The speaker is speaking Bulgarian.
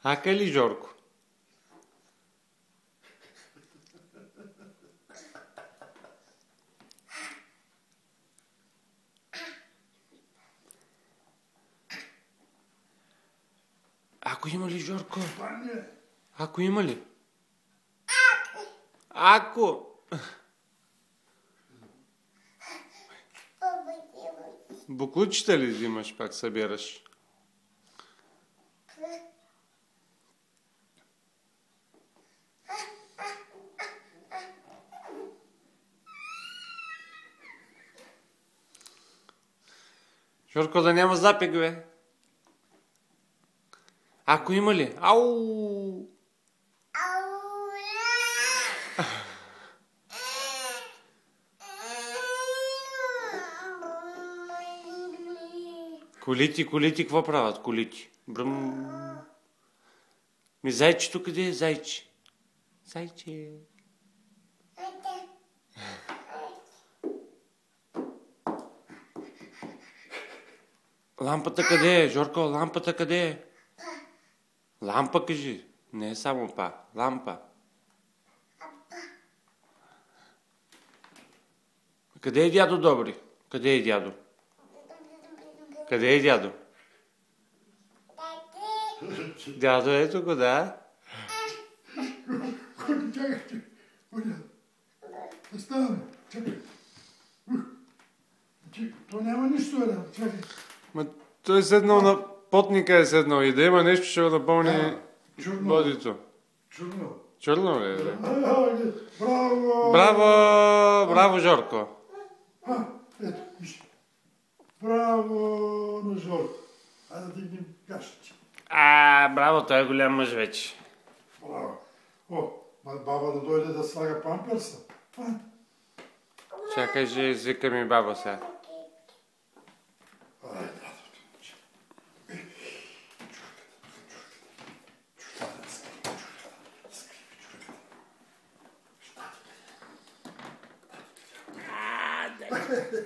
Ака ли, Жорко? Ако има ли, Жорко? Ако има ли? Ако! Буклучета ли взимаш, пак събираш? Жорко, да няма запек, бе. Ако има ли? Ау! Колите, какво правят колите? Бръм. Ми зайчето къде е, зайче? Зайче. Лампата къде е, Жорко? Лампата къде е? Лампа кажи. Не е само па. Лампа. Къде е дядо Добри? Къде е дядо? Къде е дядо? Дядо е тук, да? Чакай. Оставаме. Чакай. То няма нищо, бе. Чакай. Ма той е седнал на потника и да има нещо, ще го напълни бодито. Чурно. Чурно ли е? Браво! Браво, Жорко. Ето, виж. Браво на Жорко. Айде да дигнем кашата. Браво, той е голям мъж вече. Браво. Баба да дойде да слага памперса. Чакай, ще извика ми баба сега. Дай.